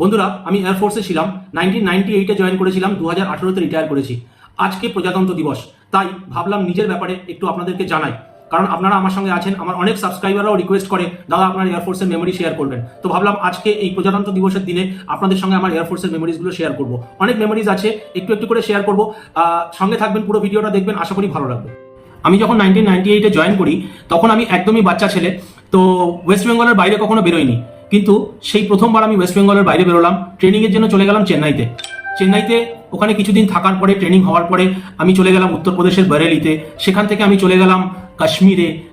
বন্ধুরা, আমি এয়ারফোর্সে ছিলাম। 1998-এ জয়েন করেছিলাম, 2018-তে রিটায়ার করেছি। আজকে প্রজাতন্ত্র দিবস, তাই ভাবলাম নিজের ব্যাপারে একটু আপনাদেরকে জানাই। কারণ আপনারা আমার সঙ্গে আছেন, আমার অনেক সাবস্ক্রাইবাররাও রিকোয়েস্ট করে দাদা আপনার এয়ারফোর্সের মেমোরি শেয়ার করবেন। তো ভাবলাম আজকে এই প্রজাতন্ত্র দিবসের দিনে আপনাদের সঙ্গে আমার এয়ারফোর্সের মেমোরিজগুলো শেয়ার করব। অনেক মেমোরিজ আছে, একটু একটু করে শেয়ার করব। সঙ্গে থাকবেন, পুরো ভিডিওটা দেখবেন, আশা করি ভালো লাগবে। আমি যখন 1998-এ জয়েন করি তখন আমি একদমই বাচ্চা ছেলে, তো ওয়েস্ট বেঙ্গলের বাইরে কখনো বেরোইনি। কিন্তু সেই প্রথমবার আমি ওয়েস্ট বেঙ্গলের বাইরে বেরোলাম, ট্রেনিংয়ের জন্য চলে গেলাম চেন্নাইতে। ওখানে কিছুদিন থাকার পরে, ট্রেনিং হওয়ার পরে আমি চলে গেলাম উত্তরপ্রদেশের বরেলিতে। সেখান থেকে আমি চলে গেলাম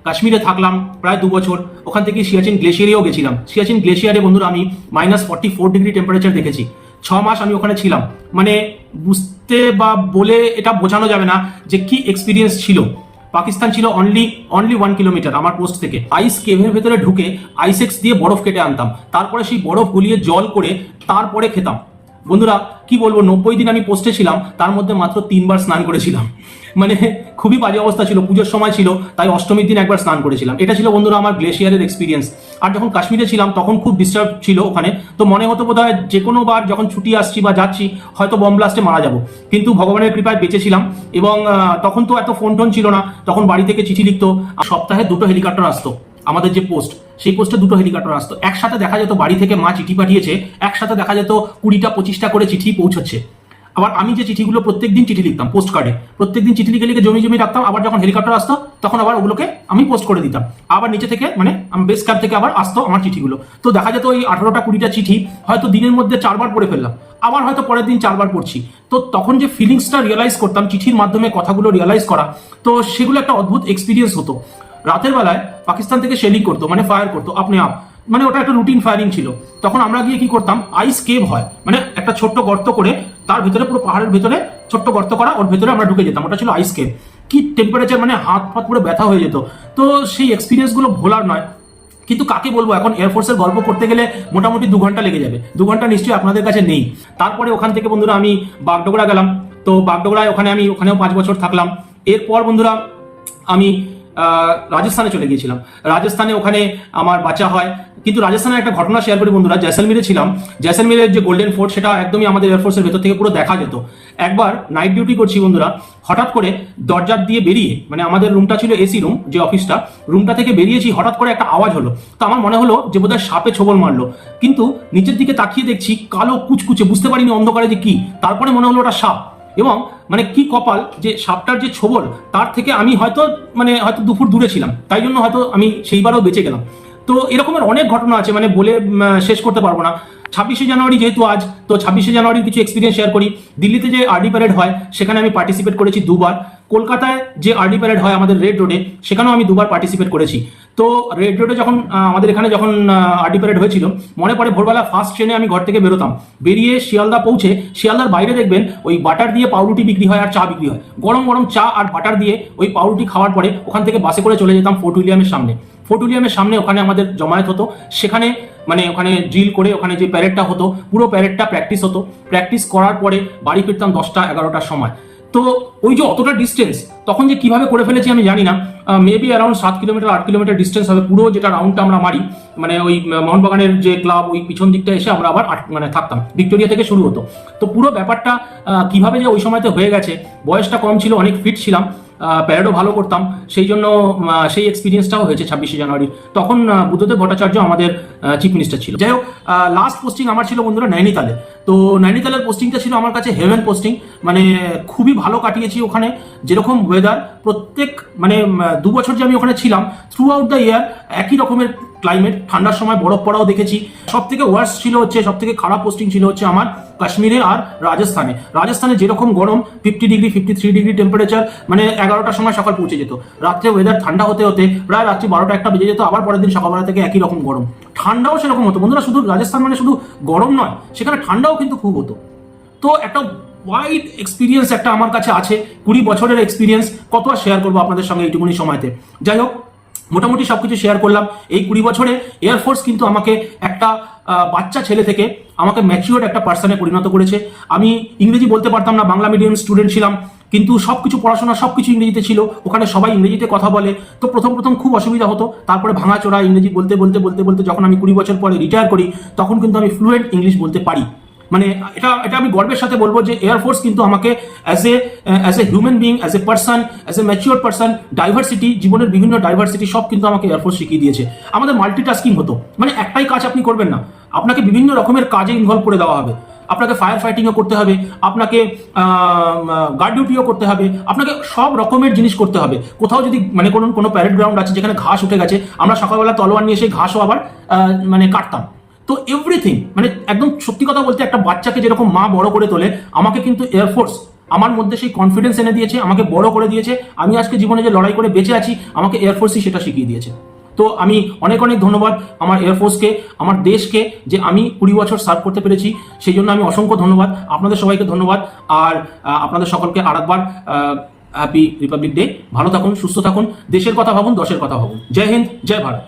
কাশ্মীরে থাকলাম প্রায় 2 বছর। ওখান থেকে সিয়াচিন গ্লেশিয়ারেও গেছিলাম। সিয়াচিন গ্লেশিয়ারে বন্ধুরা আমি -44 ডিগ্রি টেম্পারেচার দেখেছি। 6 মাস আমি ওখানে ছিলাম। মানে বুঝতে বা বলে এটা বোঝানো যাবে না যে কি এক্সপিরিয়েন্স ছিল। পাকিস্তান ছিল অনলি 1 কিলোমিটার আমার পোস্ট থেকে। আইস কেভের ভেতরে ঢুকে আইসেক্স দিয়ে বরফ কেটে আনতাম, তারপরে সেই বরফ গলিয়ে জল করে তারপরে খেতাম। বন্ধুরা কি বলবো, 90 দিন আমি পোস্টে ছিলাম, তার মধ্যে মাত্র 3 বার স্নান করেছিলাম। মানে খুবই বাজে অবস্থা ছিল, পুজোর সময় ছিল, তাই অষ্টমীর দিন একবার স্নান করেছিলাম। এটা ছিল বন্ধুরা আমার গ্লেশিয়ারের এক্সপিরিয়েন্স। আর যখন কাশ্মীরে ছিলাম তখন খুব ডিস্টার্ব ছিল ওখানে, তো মনে হতো বোধহয় যে কোনো বার যখন ছুটি আসছি বা যাচ্ছি হয়তো বম ব্লাস্টে মারা যাব। কিন্তু ভগবানের কৃপায় বেঁচেছিলাম। এবং তখন তো এত ফোন টোন ছিল না, তখন বাড়ি থেকে চিঠি লিখতো। সপ্তাহে 2টো হেলিকপ্টার আসতো আমাদের যে পোস্ট, সেই পোস্টে 2টো হেলিকপ্টার আসতো। একসাথে দেখা যেত বাড়ি থেকে মা চিঠি পাঠিয়েছে, একসাথে দেখা যেত 20টা-25টা করে চিঠি পৌঁছচ্ছে। আবার আমি যে চিঠিগুলো প্রত্যেকদিন চিঠি লিখতাম পোস্ট কার্ডে, প্রত্যেকদিন চিঠি লিখে জমি রাখতাম। আবার যখন হেলিকপ্টার আসতো তখন আবার ওগুলোকে আমি পোস্ট করে দিতাম। আবার নিচে থেকে মানে বেস ক্যাম্প থেকে আবার আসতো আমার চিঠিগুলো। তো দেখা যেত ওই 18টা-20টা চিঠি হয়তো দিনের মধ্যে 4বার পড়ে ফেললাম, আবার হয়তো পরের দিন 4বার পড়ছি। তো তখন যে ফিলিংসটা রিয়েলাইজ করতাম, চিঠির মাধ্যমে কথাগুলো রিয়েলাইজ করা, তো সেগুলো একটা অদ্ভুত এক্সপিরিয়েন্স হতো। রাতের বেলায় পাকিস্তান থেকে শেলিং করতো, মানে ফায়ার করতো আপনি আপ, মানে ওটা একটা রুটিন ফায়ারিং ছিল। তখন আমরা গিয়ে কি করতাম, আইস কেভ হয়, মানে একটা ছোট্ট গর্ত করে তার ভিতরে, পুরো পাহাড়ের ভিতরে ছোট্ট গর্ত করা, ওর ভিতরে আমরা ঢুকে যেতাম। ওটা ছিল আইস কেভ। কি টেম্পারেচার, মানে হাত ফাত পুরো ব্যথা হয়ে যেত। তো সেই এক্সপিরিয়েন্স গুলো ভোলার নয়। কিন্তু কাকে বলবো, এখন এয়ারফোর্সের গল্প করতে গেলে মোটামুটি 2 ঘন্টা লেগে যাবে। 2 ঘন্টা নিশ্চয়ই আপনাদের কাছে নেই। তারপরে ওখান থেকে বন্ধুরা আমি বাগডোগরা গেলাম। তো বাগডোগরায় ওখানেও 5 বছর থাকলাম। এরপর বন্ধুরা আমি রাজস্থানে চলে গিয়েছিলাম। রাজস্থানে ওখানে আমার বাচ্চা হয়। কিন্তু রাজস্থানের একটা ঘটনা শেয়ার করি বন্ধুরা। জয়সলমীরে ছিলাম। জয়সলমীরের যে গোল্ডেন ফোর্ট, সেটা একদমই আমাদের এয়ারফোর্সের ভেতর থেকে পুরো দেখা যেত। একবার নাইট ডিউটি করছি বন্ধুরা, হঠাৎ করে দরজার দিয়ে বেরিয়ে, মানে আমাদের রুমটা ছিল এসি রুম, যে অফিসটা, রুমটা থেকে বেরিয়েছি, হঠাৎ করে একটা আওয়াজ হলো। তো আমার মনে হলো যে বোধহয় সাপে ছোবল মারলো। কিন্তু নিচের দিকে তাকিয়ে দেখছি কালো কুচকুচে, বুঝতে পারিনি অন্ধকারে যে কি। তারপরে মনে হলো ওটা সাপ। এবং মানে কি কপাল যে সাপটার যে ছোবল, তার থেকে আমি হয়তো 2 ফুট দূরে ছিলাম, তাই জন্য হয়তো আমি সেইবারও বেঁচে গেলাম। তো এরকমের অনেক ঘটনা আছে, মানে বলে শেষ করতে পারবো না। 26শে জানুয়ারি যেহেতু আজ, তো 26শে জানুয়ারির কিছু এক্সপিরিয়েন্স শেয়ার করি। দিল্লিতে যে আরডি প্যারেড হয় সেখানে আমি পার্টিসিপেট করেছি 2 বার। কলকাতায় যে আরডি প্যারেড হয় আমাদের রেড রোডে, সেখানেও আমি 2 বার পার্টিসিপেট করেছি। তো রেড রোডে যখন আমাদের এখানে যখন আরডি প্যারেড হয়েছিল, মনে পড়ে ভোরবেলা ফার্স্ট ট্রেনে আমি ঘর থেকে বেরোতাম, বেরিয়ে শিয়ালদা পৌঁছে, শিয়ালদার বাইরে দেখবেন ওই বাটার দিয়ে পাউরুটি বিক্রি হয় আর চা বিক্রি হয়। গরম গরম চা আর বাটার দিয়ে ওই পাউরুটি খাওয়ার পরে ওখান থেকে বাসে করে চলে যেতাম ফোর্ট উইলিয়ামের সামনে। ফোর্ট উইলিয়ামের সামনে ওখানে আমাদের জমায়েত হতো। সেখানে মানে ওখানে ড্রিল করে, ওখানে যে প্যারেডটা হতো, পুরো প্যারেডটা প্র্যাকটিস হতো। প্র্যাকটিস করার পরে বাড়ি ফিরতাম 10টা-11টার সময়। তো ওই যে অতটা ডিস্টেন্স তখন যে কিভাবে করে ফেলেছি আমি জানি না। Maybe around 7 kilometre 8 kilometre distance হবে পুরো, যেটা রাউন্ডটা আমরা মারি। মানে ওই মোহনবাগানের যে ক্লাব, ওই পিছন দিকটা এসে আমরা আবার থাকতাম। ভিক্টোরিয়া থেকে শুরু হতো। তো পুরো ব্যাপারটা কিভাবে যে ওই সময়তে হয়ে গেছে, বয়সটা কম ছিল, অনেক ফিট ছিলাম, প্যারেডও ভালো করতাম, সেই জন্য সেই এক্সপিরিয়েন্সটাও হয়েছে 26শে জানুয়ারি। তখন বুদ্ধদেব ভট্টাচার্য আমাদের চিফ মিনিস্টার ছিল। যাই হোক, লাস্ট পোস্টিং আমার ছিল বন্ধুরা নৈনিতালে। তো নৈনিতালের পোস্টিংটা ছিল আমার কাছে হেভেন পোস্টিং। মানে খুবই ভালো কাটিয়েছি ওখানে। যেরকম ওয়েদার, প্রত্যেক 2 বছর যে আমি ওখানে ছিলাম, থ্রু আউট দ্য ইয়ার একই রকমের ক্লাইমেট। ঠান্ডার সময় বরফ পড়াও দেখেছি। সব থেকে ওয়ার্স্ট ছিল হচ্ছে, সব থেকে খারাপ পোস্টিং ছিল হচ্ছে আমার কাশ্মীরে আর রাজস্থানে যেরকম গরম, 50 ডিগ্রি 53 ডিগ্রি টেম্পারেচার, মানে 11টার সময় সকাল পৌঁছে যেত। রাত্রে ওয়েদার ঠান্ডা হতে হতে প্রায় রাত্রি 12টা-1টা বেজে যেত। আবার পরের দিন সকালবেলা থেকে একই রকম গরম, ঠান্ডাও সেরকম হতো বন্ধুরা। শুধু রাজস্থান মানে শুধু গরম নয়, সেখানে ঠান্ডাও কিন্তু খুব হতো। তো একটা ওয়াইড এক্সপিরিয়েন্স একটা আমার কাছে আছে, 20 বছরের এক্সপিরিয়েন্স। কত আর শেয়ার করবো আপনাদের সঙ্গে এইটুকুনি সময়তে। যাই হোক, মোটামুটি সবকিছু শেয়ার করলাম। এই 20 বছরে এয়ারফোর্স কিন্তু আমাকে একটা বাচ্চা ছেলে থেকে আমাকে ম্যাচিওর একটা পার্সনে পরিণত করেছে। আমি ইংরেজি বলতে পারতাম না, বাংলা মিডিয়াম স্টুডেন্ট ছিলাম, কিন্তু সবকিছু পড়াশোনা সবকিছু ইংরেজিতে ছিল, ওখানে সবাই ইংরেজিতে কথা বলে। তো প্রথম প্রথম খুব অসুবিধা হতো, তারপরে ভাঙাচোরা ইংরেজি বলতে বলতে বলতে বলতে যখন আমি 20 বছর পরে রিটায়ার করি, তখন কিন্তু আমি ফ্লুয়েন্ট ইংলিশ বলতে পারি। মানে এটা এটা আমি গর্বের সাথে বলবো যে এয়ারফোর্স কিন্তু আমাকে as a human being, as a person, as a mature person, diversity, জীবনের বিভিন্ন ডাইভার্সিটি সব কিন্তু আমাকে এয়ারফোর্স শিখিয়ে দিয়েছে। আমাদের মাল্টিটাস্কিং হতো, মানে একটাই কাজ আপনি করবেন না, আপনাকে বিভিন্ন রকমের কাজে ইনভলভ করে দেওয়া হবে। আপনাকে ফায়ার ফাইটিংও করতে হবে, আপনাকে গার্ড ডিউটিও করতে হবে, আপনাকে সব রকমের জিনিস করতে হবে। কোথাও যদি মানে কোনো প্যারেড গ্রাউন্ড আছে যেখানে ঘাস উঠে গেছে, আমরা সকালবেলা তলোয়ার নিয়ে সেই ঘাসও আবার মানে কাটতাম। তো এভরিথিং, মানে একদম সত্যি কথা বলতে একটা বাচ্চাকে যেরকম মা বড় করে তোলে, আমাকে কিন্তু এয়ারফোর্স আমার মধ্যে সেই কনফিডেন্স এনে দিয়েছে, আমাকে বড় করে দিয়েছে। আমি আজকে জীবনে যে লড়াই করে বেঁচে আছি, আমাকে এয়ারফোর্সই সেটা শিখিয়ে দিয়েছে। তো আমি অনেক অনেক ধন্যবাদ আমার এয়ারফোর্সকে, আমার দেশকে, যে আমি 20 বছর সার্ভ করতে পেরেছি। সেই জন্য আমি অসংখ্য ধন্যবাদ, আপনাদের সবাইকে ধন্যবাদ। আর আপনাদের সকলকে আরেকবার হ্যাপি রিপাবলিক ডে। ভালো থাকুন, সুস্থ থাকুন, দেশের কথা ভাবুন, দশের কথা ভাবুন। জয় হিন্দ, জয় ভারত।